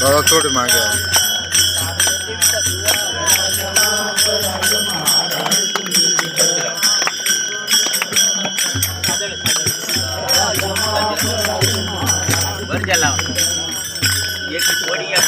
थोडे मागे बर झाला एक वडी या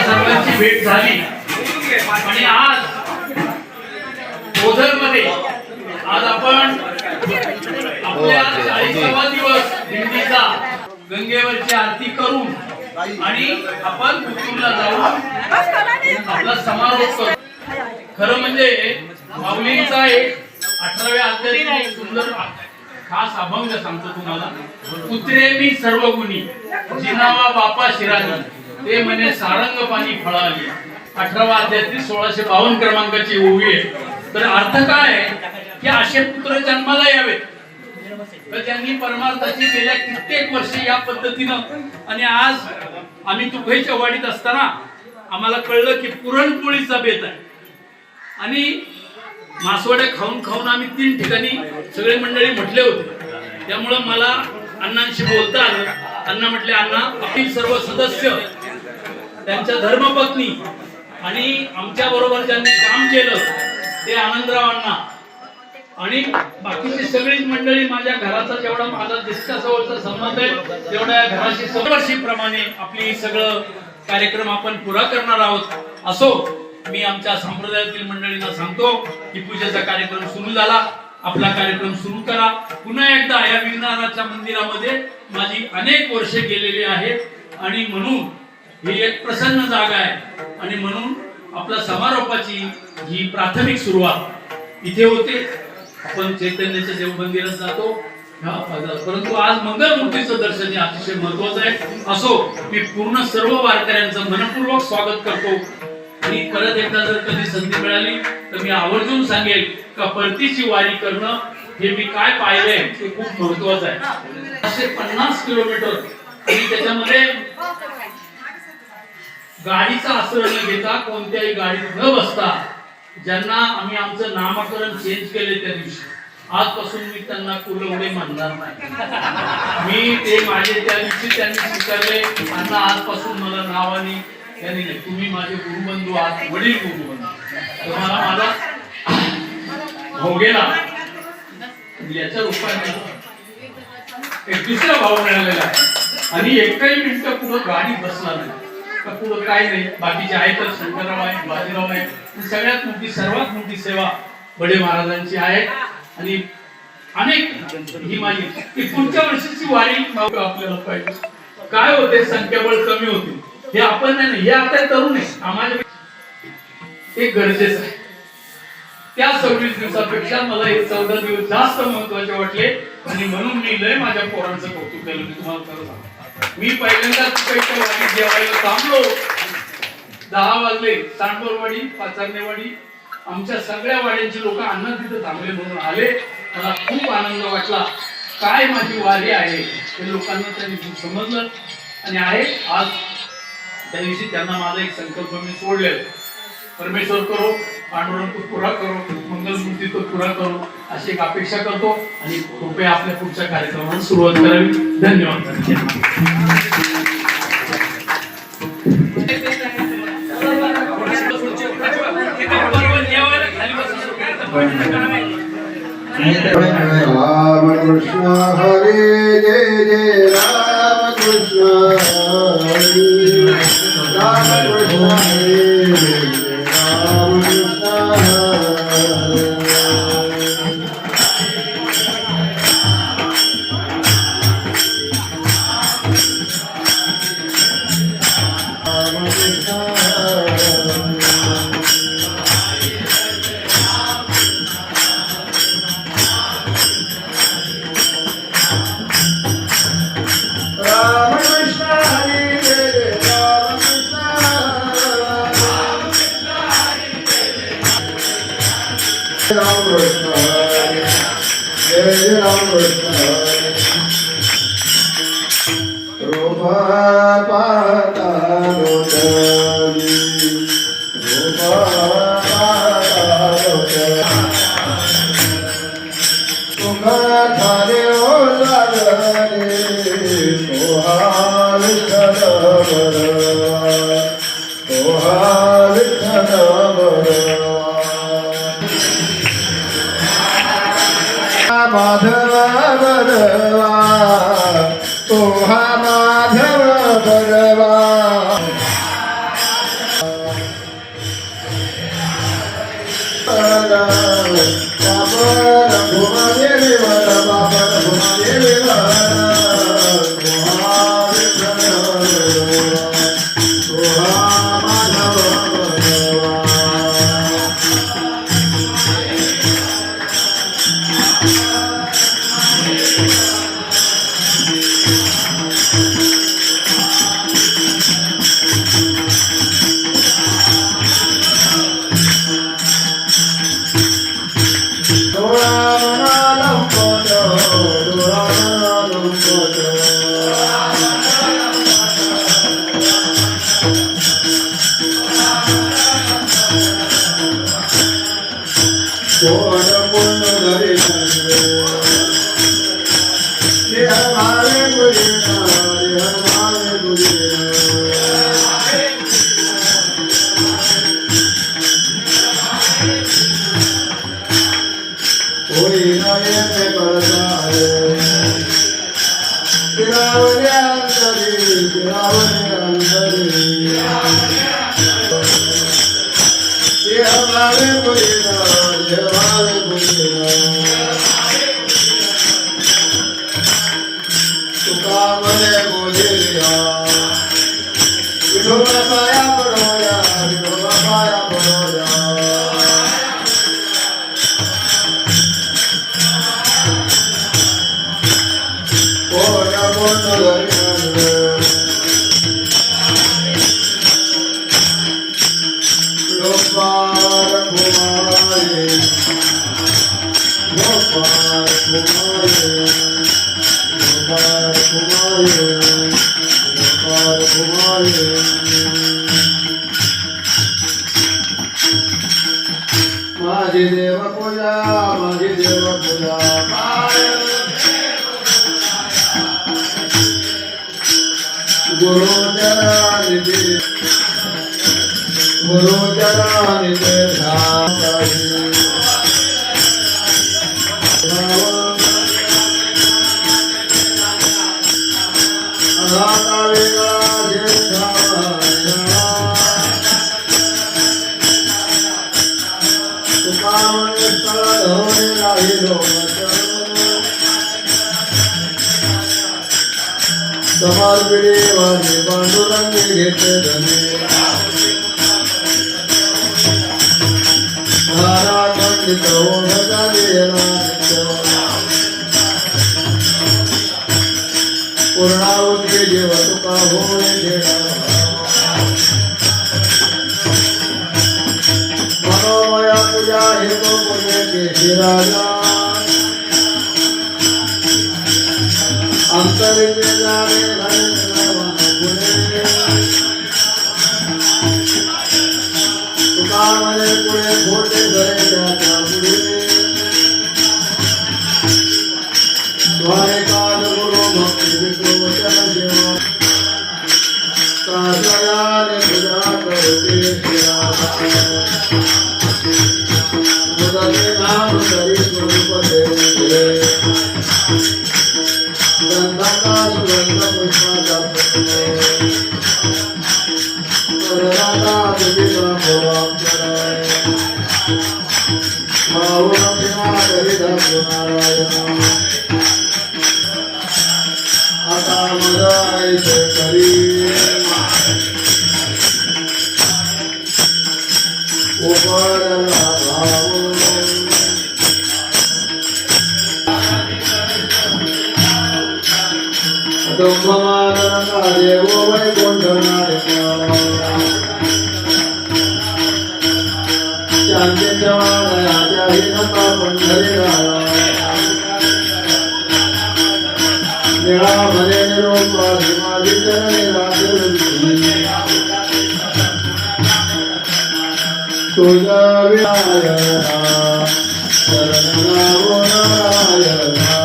सर्वांची भेट झाली आणि आज ओझरमध्ये आज आपण आपल्या 40वा दिवस दिंडीचा गंगेवरची आरती करून आणि आपण पुतूरला जाऊन आपला समारोप करू. खरं म्हणजे माऊलींचा एक 18व्या अध्यायातील एक सुंदर खास अभंग सांगतो तुम्हाला. उतरे मी सर्व गुणी जिनावा बापा शिरानी ते म्हणे सारंग पाणी फळाली. 18वा अध्यायातील 1652 क्रमांकाची ओवी आहे. तर अर्थ काय आहे की असे पुत्र जन्माला यावेत. तर त्यांनी परमार्थाची गेल्या कित्येक वर्षे या पद्धतीनं आणि आज आम्ही तुकईच्या वाडीत असताना आम्हाला कळलं की पुरणपोळीचा बेत आहे आणि मासवड्या खाऊन खाऊन आम्ही 3 ठिकाणी सगळे मंडळी म्हटले होते. त्यामुळं मला अण्णांशी बोलता आलं. अण्णा म्हटले, अण्णा आपली सर्व सदस्य त्यांच्या धर्मपत्नी आणि आमच्या बरोबर ज्यांनी काम केलं ते आनंदराव अण्णा आणि बाकीची सगळीच मंडळी माझ्या घराचा जेवढा माझा जितका जवळचा संबंध आहे तेवढ्या घराशी दरवर्षीप्रमाणे आपली सगळं कार्यक्रम आपण पुरा करणार आहोत. असो मी आमच्या संप्रदायातील मंडळींना सांगतो की पूजेचा कार्यक्रम सुरू झाला. आपला कार्यक्रम सुरू करा. पुन्हा एकदा या विघ्नहराच्या मंदिरामध्ये माझी अनेक वर्षे गेलेली आहेत आणि म्हणून ही एक प्रसन्न जागा आहे आणि म्हणून आपल्या समारोपाची ही प्राथमिक सुरुवात इथे होते. आपण चैतन्याच्या देव मंदिरात जातो परंतु आज मंगलमूर्तीचं दर्शन हे अतिशय महत्वाचं आहे. असो मी पूर्ण सर्व वारकऱ्यांचं मनपूर्वक स्वागत करतो. आणि परत एकदा जर कधी संधी मिळाली तर मी आवर्जून सांगेल का परतीची वारी करणं हे मी काय पाहिलंय ते खूप महत्वाचं आहे. 150 किलोमीटर आणि त्याच्यामध्ये गाडीचा आश्रय न घेता कोणत्याही गाडीत न बसता ज्यांना आम्ही आमचं नामकरण चेंज केले त्या दिवशी आजपासून मी त्यांना कुलवडे म्हणणार नाही. मी ते माझे त्या दिवशी त्यांनी स्वीकारले. त्यांना आजपासून मला नावाने त्यांनी नाही, तुम्ही माझे गुरुबंधू आहात, वडील गुरुबंधू. तुम्हाला माझा भोगेला याच्या रूपाने एक दुसरा भाव मिळालेला आहे आणि एकही मिनिट पुढे गाडी बसला नाही का पुढे काय नाही. बाकीचे आहेतच, शंकरराव आहे, बाजीराव आहे. सगळ्यात मोठी सर्वात मोठी सेवा बडे महाराजांची आहे आणि अनेक ही माझी की पुढच्या वर्षीची वारी आपल्याला पाहिजे. काय होते संख्याबळ कमी होते हे आपण नाही, हे आता तरुण आहे आम्हाला ते गरजेचं आहे. त्या 26 दिवसापेक्षा मला हे 14 दिवस जास्त महत्वाचे वाटले आणि म्हणून मी लय माझ्या पोरांचं कौतुक केलं. मी तुम्हाला खरं सांगतो, मी पहिल्यांदा तिकडच्या वाडीत जेवायला थांबलो. 10 वाजले. सांडोरवाडी, पाचारणेवाडी आमच्या सगळ्या वाड्यांची लोक अन्न तिथं थांबले म्हणून आले. मला खूप आनंद वाटला. काय माझी वारी आहे हे लोकांना त्यांनी समजलं आणि आहे. आज त्या दिवशी त्यांना माझा एक संकल्प मी सोडलेला, परमेश्वर करो, पांडुरंग तो पुरा करो, मंगलमूर्ती तो पुरा करो अशी एक अपेक्षा करतो आणि कृपया आपल्या पुढच्या कार्यक्रमाला सुरुवात करावी. धन्यवाद. राम कृष्ण हरे जय जय राम कृष्ण हरे राम कृष्ण हरे जय राम कृष्ण हरे. माधव बरवा तोहा माधव बरवा माझी देव पूजा माझी देव पूजा गुरुचरणी गुरुचरणी समर्पिणे वाणी पांडुरंगी घेते धने नाराखंडित ओम झालेला पूर्णावती जेव तुका होय घेणा मनोमया पूजा हेतु पुण्य के राजा अंतरिते जाणे तुकामध्ये पुढे खोटे घरे त्याच्या पुढे द्वारिकाद गुरु भक्ती विष्णू वचन जेव्हा काशयाने पूजा करते मुदते नाम करी स्वरूप देवे गंधाका सुगंध पुष्पाचा परराता तुझीचा भोग कराय भावना प्रेमा करिता नारायण आता मरायचे करी उपरला भाव ब्रह्ममानंदा देवो वैकुंठनायक शांती जवानया हिनता पंढरीराया निळा भरे निरोपा हिमादी चरणी राजरवी तुझा विनायना शरण नामो नारायणा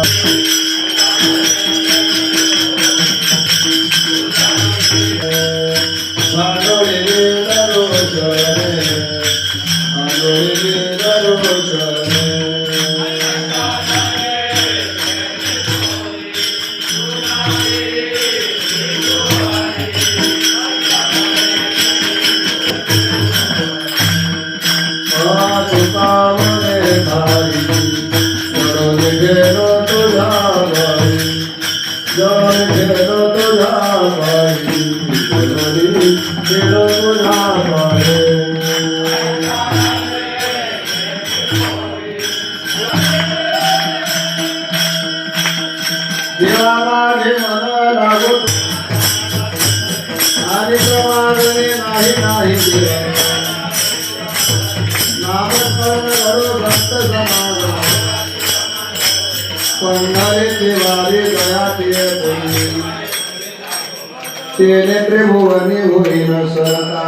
तेने त्रिभुवनी होईन सरता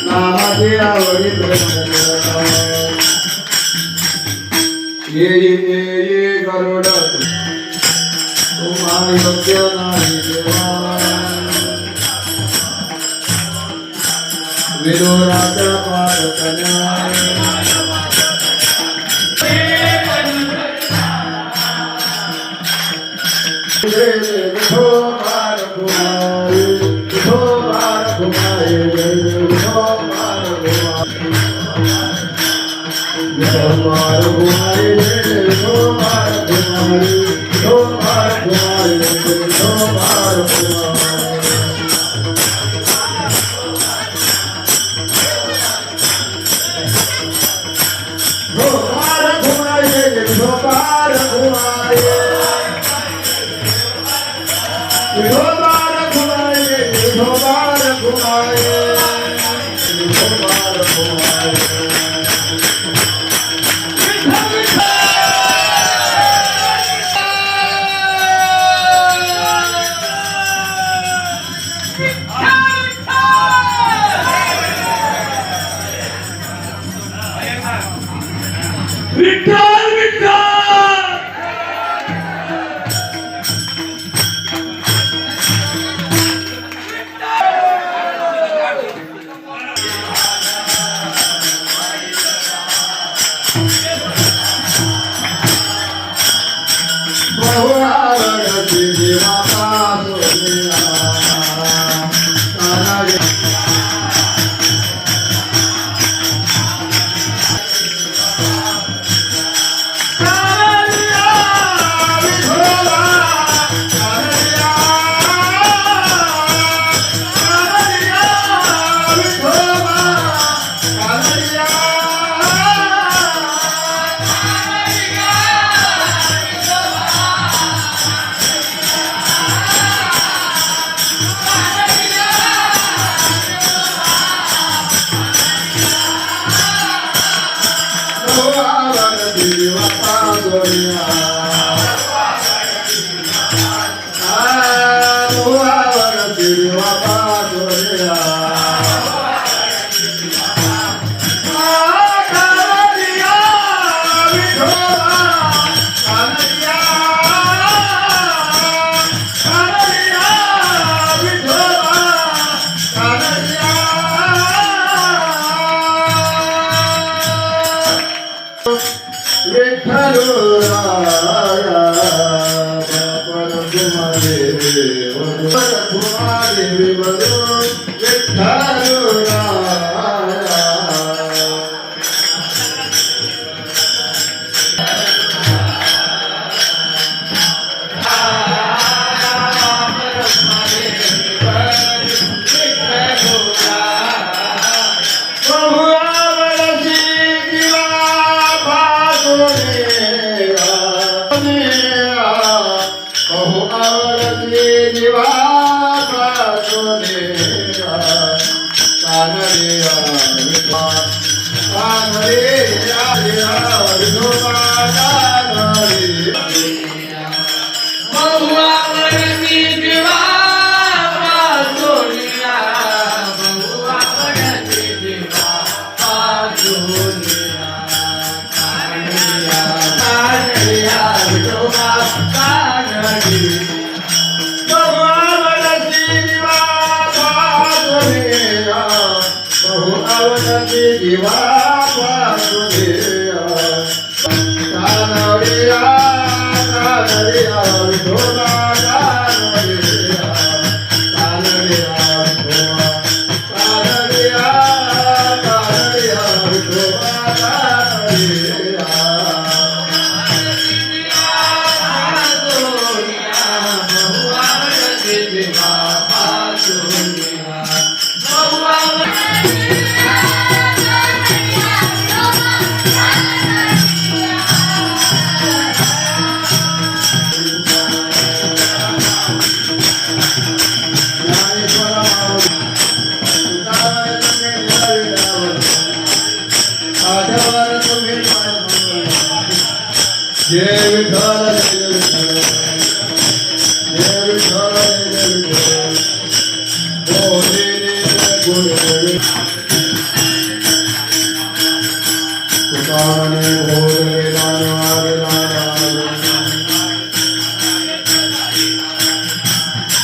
नामाची आवडी प्रेम ये गरुड तुम्हा योग्य नाही देवा विदुराच्या पादकन्या Bye. विठ्ठल विठ्ठल बहुआवडती देवा पासोनिया कानाडी कानडिया विठोबा कानडिया कानडिया विठोबा कानडिया बहुआवडती देवा पासोनिया बहुआवडती देवा पासोनिया कानडिया विठोबा कानडिया कानडिया विठोबा कानडिया विठ्ठलराया परमात्मे परमात्मे विठ्ठलराया बहुआवडती दिवा पासोनिया बहुआवडती दिवा पासोनिया कानडिया विठोबा कानडिया विठोबा कानडिया बहुआवडती दिवा पासोनिया बहुआवडती दिवा पासोनिया कानडिया कानडिया विठोबा कानडिया बहुआवडती दिवा पासोनिया बहुआवडती दिवा पासोनिया कानडिया कानडिया विठोबा कानडिया कानडिया विठोबा कानडिया कानडिया विठोबा कानडिया जय विठ्ठल जय विठ्ठल जय विठ्ठल जय विठ्ठल बोले बोले तुकाने बोले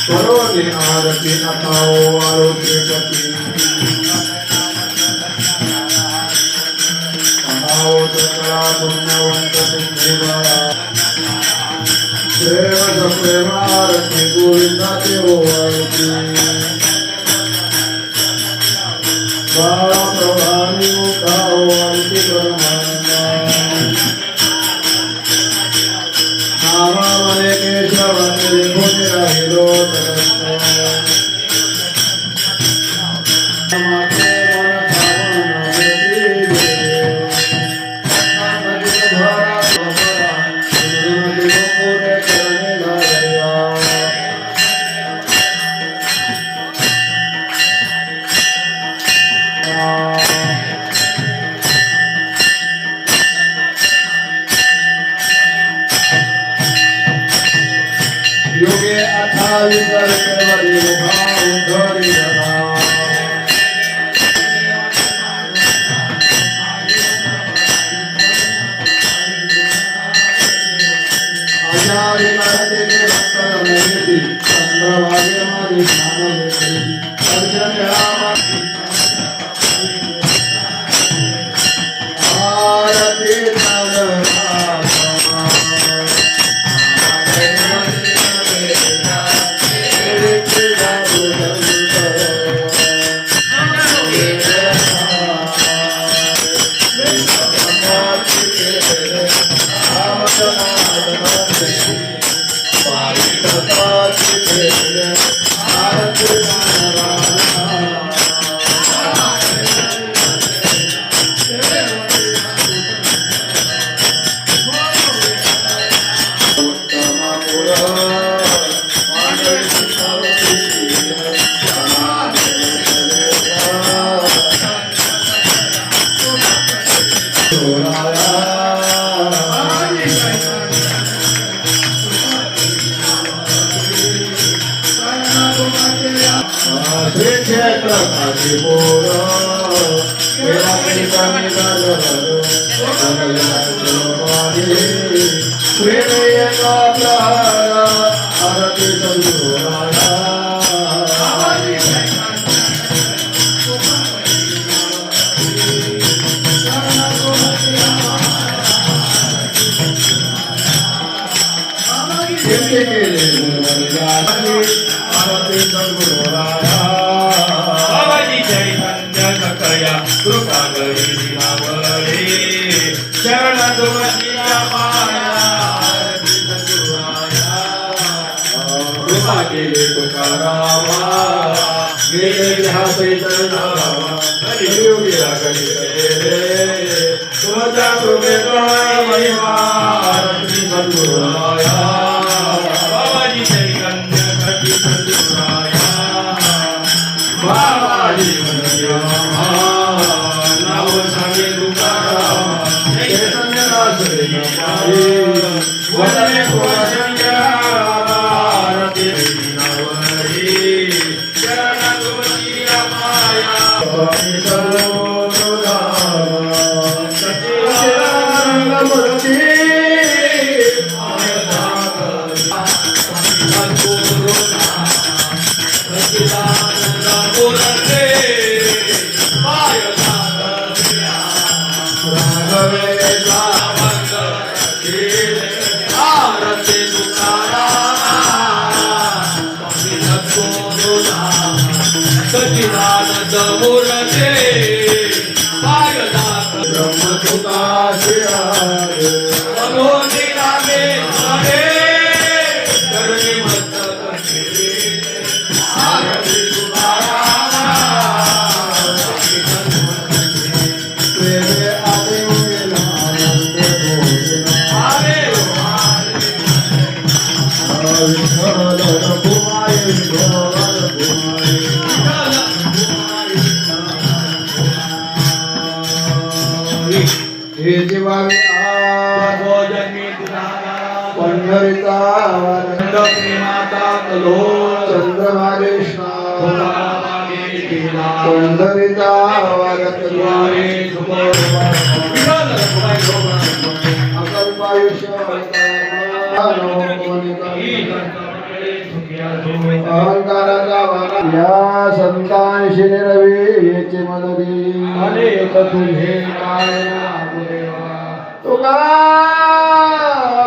करोने आरती अताओ आरोग्य पति अताओ तकरा पुण्यवंत देवा प्रेम प्रेमारती गोविंदा देवो आरती बाळा प्रभानी मुखाओ आरती परमानंदा नामा मने केशव तेरे भोज राहिलो तनस्थ बाबाजी चैतन्य सकया कृपा करी दिलावरे शरण तुमचिया माया कृपा केले तुकारामा गेले चैतन्यरामा हरियोगीला करी तुमच्या कृपेचा महिमा श्री सद्गुरुराया बाबाजी चैतन्य कटी सद्गुरुराया बाबाजी नाव सांगे तुकाराम चैतन्य दासरे नमाई वदने कोशंकरारती नावरी शरण तुमचिया माया सचिदानंद मूर्ते पायदात ब्रह्मसुता श्रीहर मनोजी नामे हरे करणी मस्तक श्री आरती तुकाराम प्रेमे आदे आनंद हरे विठ्ठल रघुमाई हे जीवावे पंढरीचा प्रेमाचा कलोळ चंद्रमारेशा पंढरीचा वारतद्वारे अहंकाराचा वारा या संतांशी निरवेचे मदती अनेक तुझे काय तुका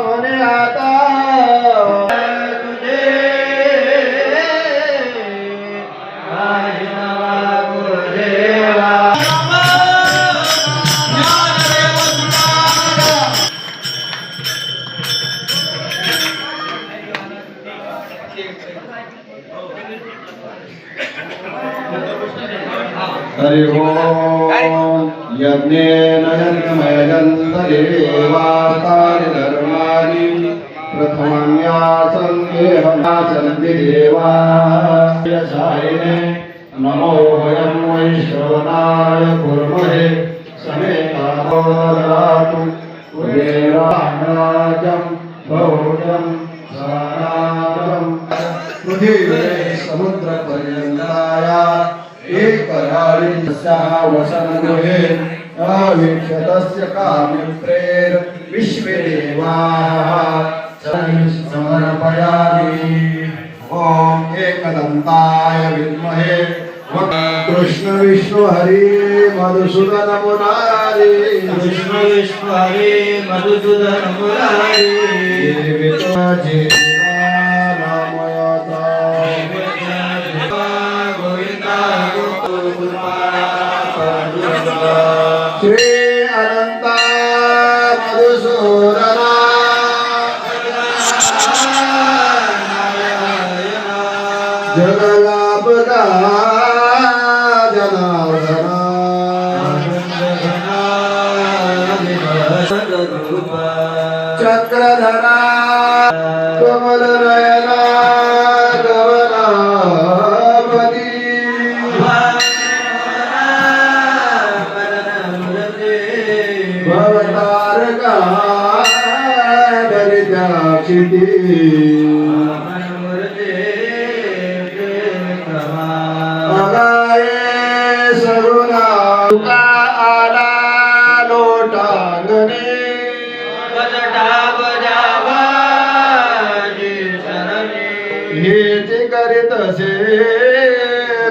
म्हणे आता तुझे हरि ओम यज्ञेन यज्ञमयजन्तदेवास्तानि धर्माणि प्रथमन्यासन्देहनासन्ति देवायशायिने नमो वयं वैश्रवणाय कुर्महे समेतावदरातु वेराजं भोजं साराजं पृथिवे समुद्रपर्यन्ताया एकराळिन्यस्याः वसनगृहे अवीक्षतस्य कामित्रेर् विश्वे देवाः समर्पयामि। ॐ एकदन्ताय विद्महे कृष्ण विष्णु हरि मधुसूदन मुरारी कृष्ण विष्णु हरि मधुसूदन मुरारी श्री अनंत मधुसूदना जगलाभदा जनार्दना चक्रधरा कमलनयना गवनापती भवतारका दरिद्राक्षिती अगाये सगुणा तसे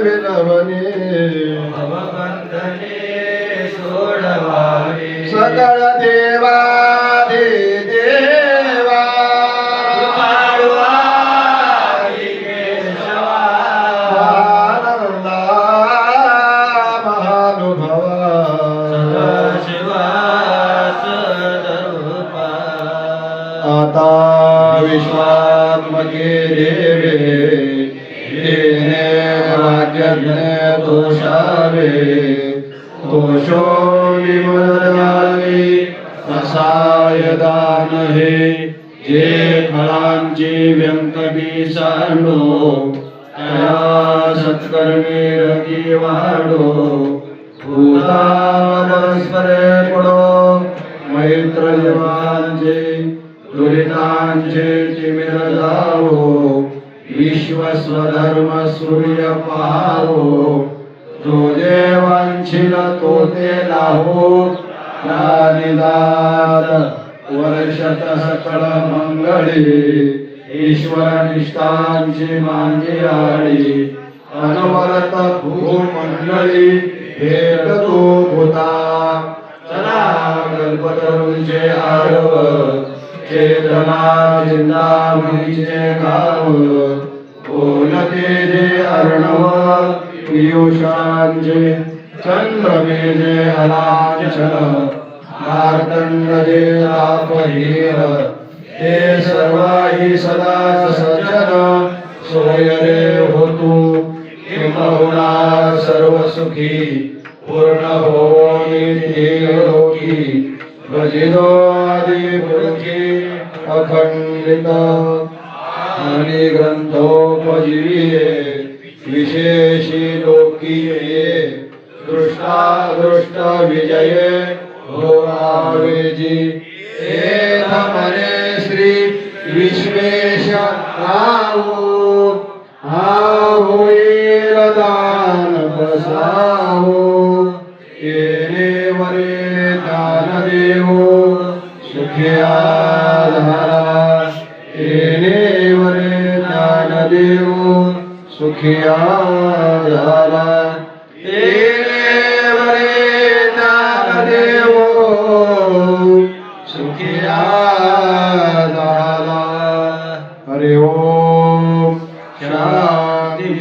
विलवणे सकळ देवादि देवा आनंदा महानुभवा आता विश्वात्मके देवे येने वाक्यज्ञ दोषावे दोषो विमर्यावे असाय दान हे जे फळांची व्यंकटी सांडो त्या सत्कर्मी रती वाढो भूता परस्परे पडो मैत्र जीवांचे दुरितांचे तिमिर जावो विश्वस्वधर्म सूर्य पाहावो जो जे वांछिल तो ते लाहो प्राणिदात वर्षत सकळ मंगळी ईश्वर निष्ठांची मांगी आडी अनवरत भूमंडळी भेट तो भूता चला कल्पतरूंचे आडव चेतना चिंतामणीचे गाव बोलते जे अर्णव पियुषांचे चंद्रमेजे अलांचन मार्तंड जे तापहीर ते सर्वाही सदा सज्जन सोय रे होतु किंबहुना सर्व सुखी पूर्ण होई लोकी भजितो आदि पुरुषी अखंडित आणि ग्रंथोपजीविये विशेषी लोकीये दृष्टादृष्ट विजये हो आवेजी एथ मने श्री विश्वेश रावो होईल दान बसावो येणे वरे दान देवो सुखिया धारा येणे वरे दान देवो सुखिया धारा येणे वरे दान देवो सुखिया धारा हरि ओम शांति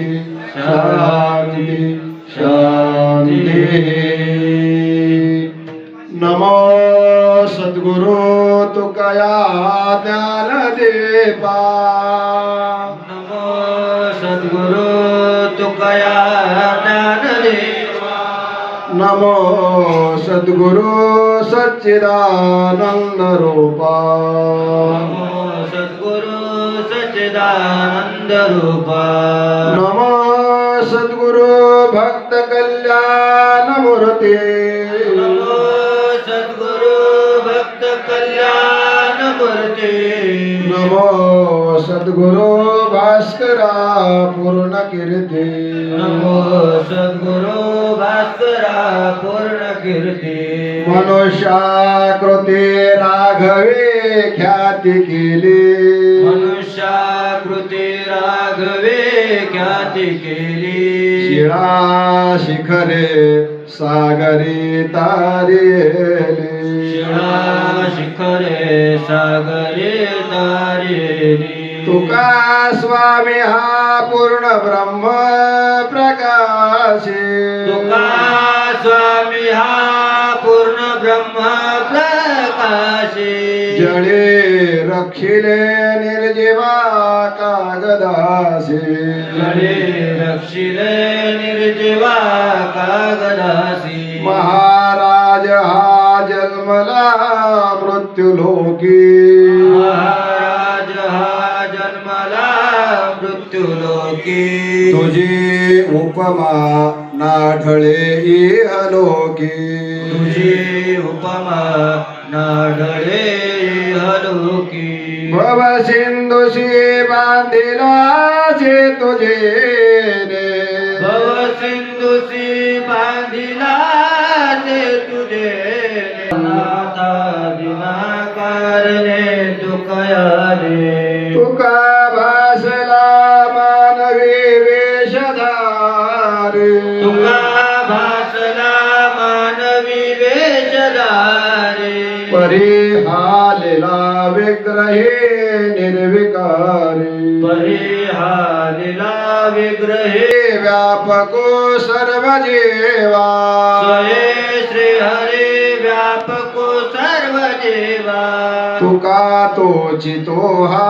शांति शांति नमो सद्गुरु तुकया ज्ञान देपा नमो सद्गुरु तुकया ज्ञान देवा नमो सद्गुरु सच्चिदानंद रूपा नमो सद्गुरु सच्चिदानंद रूपा नमो सद्गुरु भक्त कल्याण मूर्ती नमो सद्गुरु भक्त कल्याण मूर्ती नमो सद्गुरु भास्करा पूर्ण कीर्ती नमो सद्गुरु भास्करा पूर्ण कीर्ती मनुष्याकृती राघवे ख्याती केली मनुष्याकृती राघवे ख्याती केली शिळा शिखरे सागरी तारेली शिळा शिखरे सागरे तारेली तुका स्वामी हा पूर्ण ब्रह्म प्रकाशी तुका स्वामी हा पूर्ण ब्रह्म प्रकाशी जळे रक्षिले निर्जीवा कागदासी जळे रक्षिले निर्जीवा कागदासी महाराज हा जन्मला मृत्युलोकी महाराज हा जन्मला मृत्युलोकी तुझी उपमा नाढळे इहलोकी तुझी उपमा नाढळे हलोकी भव सिंधुशी बांधिलाचे तुझे भव सिंधुसी बांधिला ते तुझे नाथा दिनाकारणे तुकयाले तुका भासला मानवी जगारे परिहालेला विग्रहे निर्विकारी परिहालिला विग्रहे व्यापको सर्व जीवा स्वये श्री हरे व्यापको सर्व जीवा तुका तोचितो हा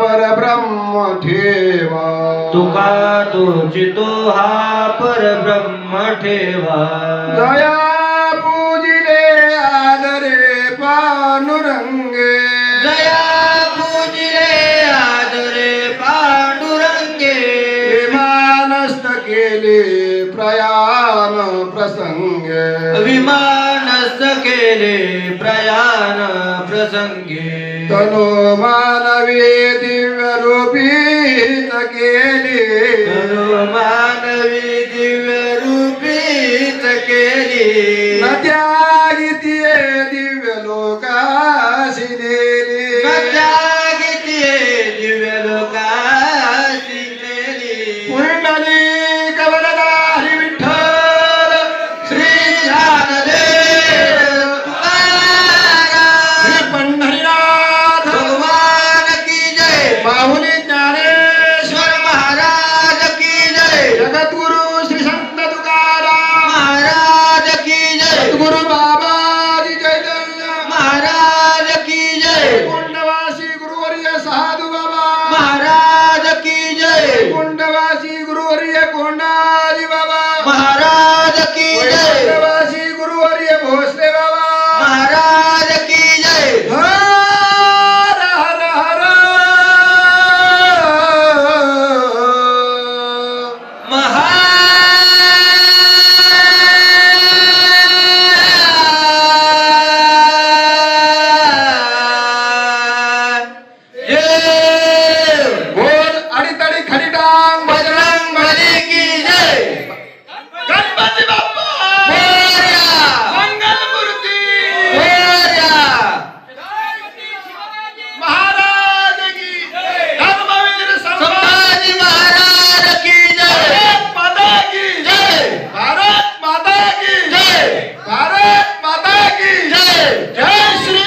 परब्रह्म ठेवा तुका तोचितो हा परब्रह्म ठेवा दया पूजिले आदरे पांडुरंगे दया पूजिले आदरे पांडुरंगे विमानस्थ केले प्रयाण प्रसंगे विमानस्थ केले प्रयाण प्रसंगे तनो मानवी दिव्य रूपीत केली मानवी दिव्य रूपीत केली न त्यागितीये दिव्य लोकासी नेली त्यागितीये दिव्य लोकासी नेली पुंडली कवलदारी विठ्ठल श्री ज्ञानदेव तुकाराम श्री पंढरीनाथ भगवान की जय बाहुली ज्ञानेश्वर महाराज की जय जगद्गुरु श्री संत तुकाराम महाराज की जय सद्गुरु बाबाजी चैतन्य महाराज की जय कुंडवासी गुरुवर्य साधू बाबा महाराज की जय कुंडवासी गुरुवर्य कोंडाजी बाबा महाराज की जय कुंडवासी गुरुवर्य भोसले बाबा महाराज की जय हर हर हर बोल अडीतडी खरीडांग बजरंग बली की जय गणपती बाप्पा मोरया मंगलमूर्ती मोरया महाराज की धर्मवीर संभाजी महाराज की जय भारत माता की जय भारत माता की जय भारत माता की जय जय श्री